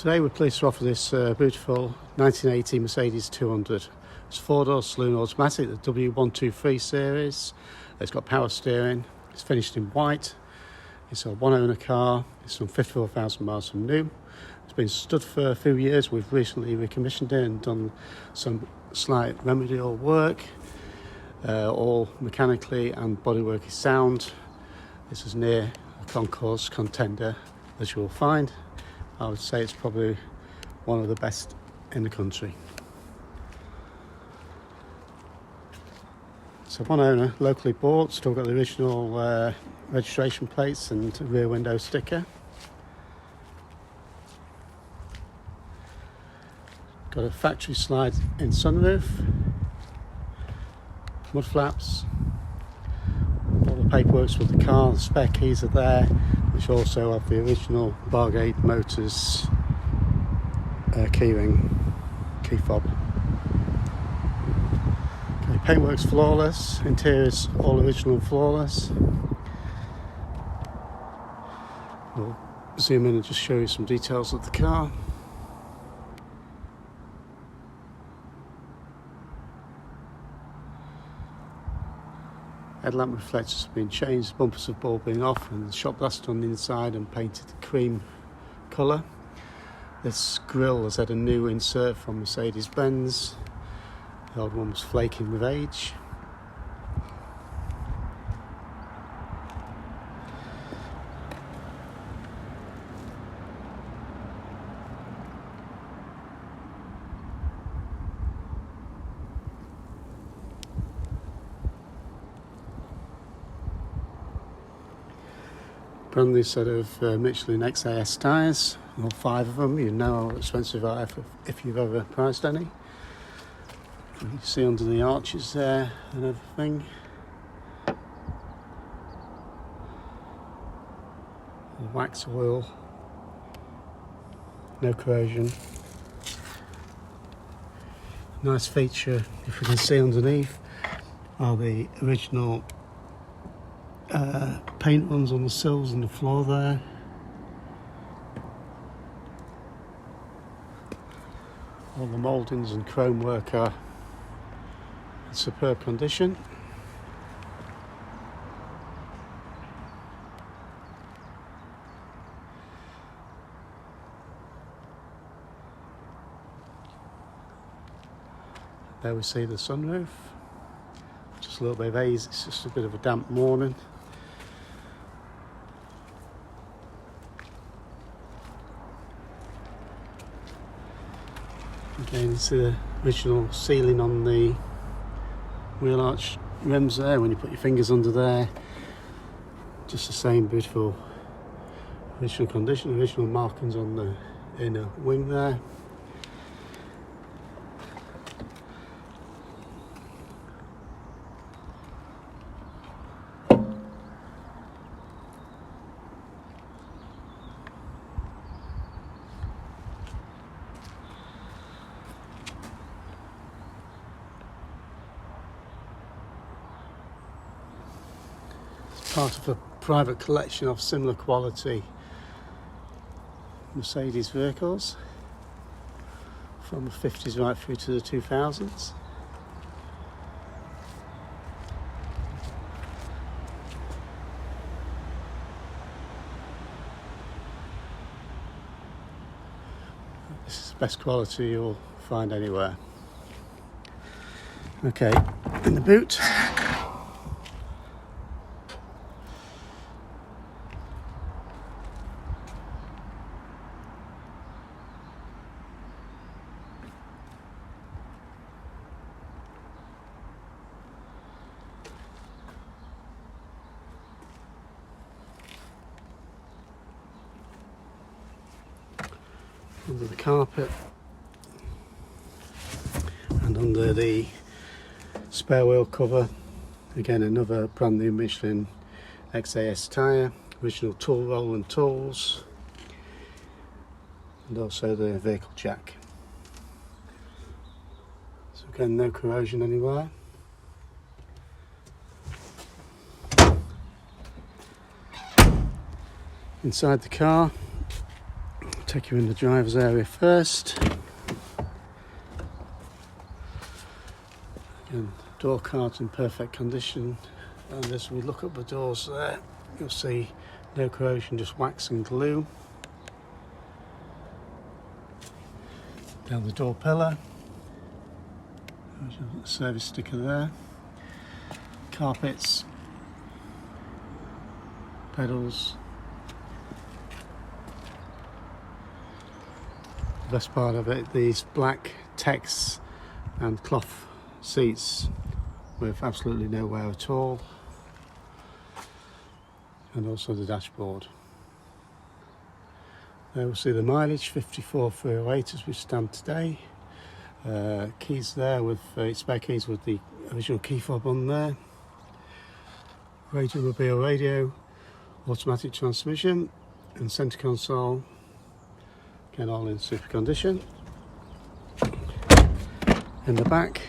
Today we're pleased to offer this beautiful 1980 Mercedes 200. It's a four-door saloon automatic, the W123 series. It's got power steering. It's finished in white. It's a one-owner car. It's on 54,000 miles from new. It's been stood for a few years. We've recently recommissioned it and done some slight remedial work. All mechanically and bodywork is sound. This is near a concourse contender as you will find. I would say it's probably one of the best in the country. So one owner, locally bought, still got the original registration plates and rear window sticker. Got a factory slide in sunroof, mud flaps, all the paperwork's for the car, the spare keys are there, which also have the original Bargate Motors keyring, key fob. Okay, paintwork's flawless, interior's all original flawless. We'll zoom in and just show you some details of the car. Headlamp reflectors have been changed, bumpers have all been off, and the shop glass on the inside and painted cream colour. This grille has had a new insert from Mercedes-Benz. The old one was flaking with age. Brand new set of Michelin XAS tyres, all 5 of them. You know how expensive they are if you've ever priced any. You can see under the arches there and everything. The wax oil, no corrosion. Nice feature, if you can see underneath, are the original paint runs on the sills and the floor there. All the mouldings and chrome work are in superb condition. There we see the sunroof. Just a little bit of haze, it's just a bit of a damp morning. Again, it's the original sealing on the wheel arch rims there. When you put your fingers under there, just the same beautiful original condition, original markings on the inner wing there. Part of a private collection of similar quality Mercedes vehicles from the 50s right through to the 2000s. This is the best quality you'll find anywhere. Okay, in the boot. Under the carpet and under the spare wheel cover, again another brand new Michelin XAS tyre, original tool roll and tools, and also the vehicle jack. So again, no corrosion anywhere. Inside the car, Take you in the driver's area first. Again, door cards in perfect condition, and as we look up the doors there, you'll see no corrosion, just wax and glue. Down the door pillar, there's a service sticker there. Carpets, pedals. The best part of it, these black text and cloth seats with absolutely no wear at all, and also the dashboard. There we'll see the mileage, 54,308 as we stand today. Keys there with spare keys with the original key fob on there. Radio mobile radio, automatic transmission, and centre console. Again, all in super condition. In the back,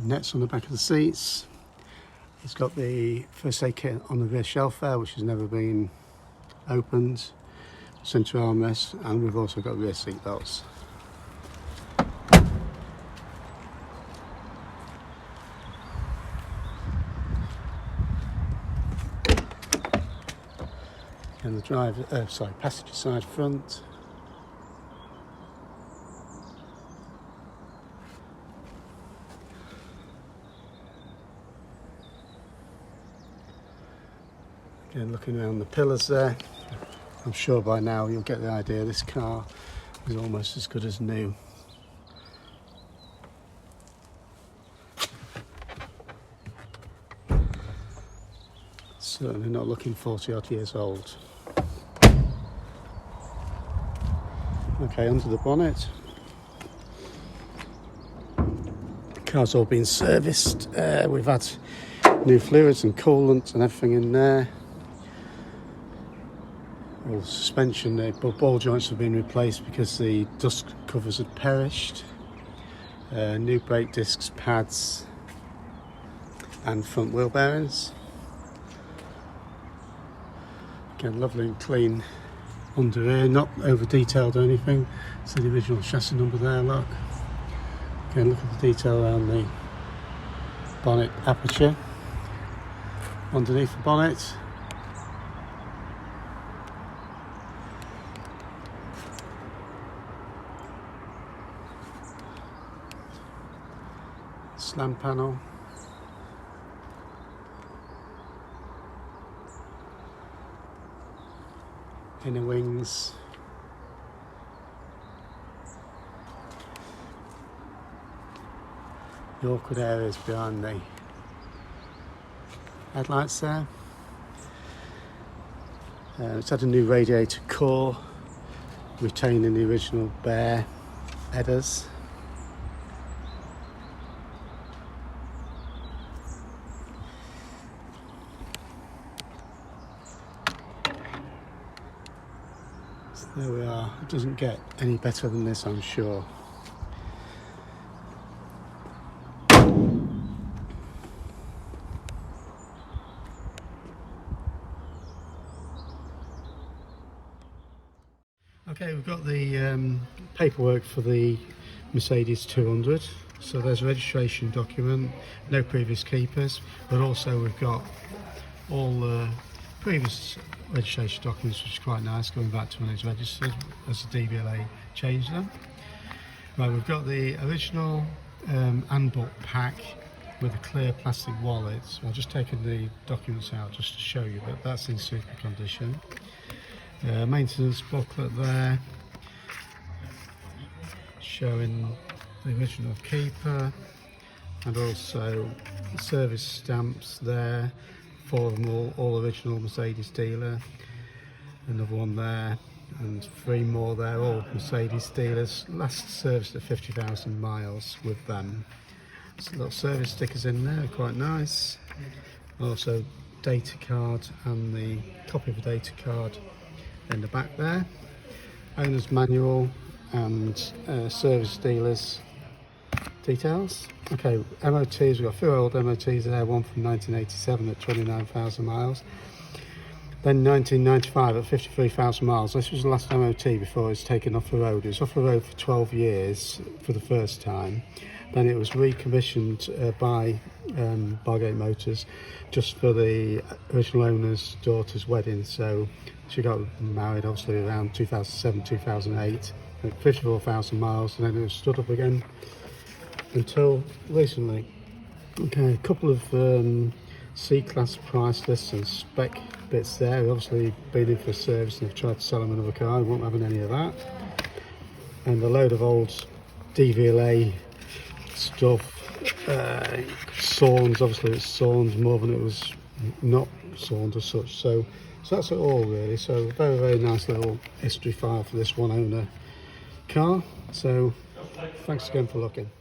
nets on the back of the seats. It's got the first aid kit on the rear shelf there, which has never been opened. Centre armrest, and we've also got rear seat belts. And the passenger side front. Again, looking around the pillars there, I'm sure by now you'll get the idea this car is almost as good as new. Certainly not looking 40 odd years old. Okay, under the bonnet. The car's all been serviced. We've had new fluids and coolant and everything in there. All the suspension, the ball joints have been replaced because the dust covers had perished. New brake discs, pads, and front wheel bearings. Again, lovely and clean under here, not over detailed or anything. See the original chassis number there, look. Again, look at the detail around the bonnet aperture. Underneath the bonnet, slam panel, inner wings, the awkward areas behind the headlights there. It's had a new radiator core, retaining the original bare headers. There we are. It doesn't get any better than this, I'm sure. Okay, we've got the paperwork for the Mercedes 200. So there's a registration document, no previous keepers, but also we've got all the previous registration documents, which is quite nice, going back to when it's registered, as the DVLA changed them. Right, we've got the original handbook pack with a clear plastic wallet. So I've just taken the documents out just to show you, but that's in super condition. Maintenance booklet there, showing the original keeper, and also service stamps there. 4 of them all original Mercedes dealer, another one there, and 3 more there, all Mercedes dealers, last serviced at 50,000 miles with them. So little service stickers in there, quite nice. Also data card and the copy of the data card in the back there. owner's manual and service dealers details. Okay, MOTs, we've got a few old MOTs there, one from 1987 at 29,000 miles. Then 1995 at 53,000 miles. This was the last MOT before it was taken off the road. It was off the road for 12 years for the first time. Then it was recommissioned by Bargate Motors just for the original owner's daughter's wedding. So she got married obviously around 2007, 2008 at 54,000 miles, and then it was stood up again until recently. Okay, a couple of C-class price lists and spec bits there. Obviously been in for a service and I've tried to sell them another car. I won't have any of that. And a load of old DVLA stuff, Sawns. Obviously it's Sawns more than it was not Sawns as such. So that's it all really. So very, very nice little history file for this one owner car. So thanks again for looking.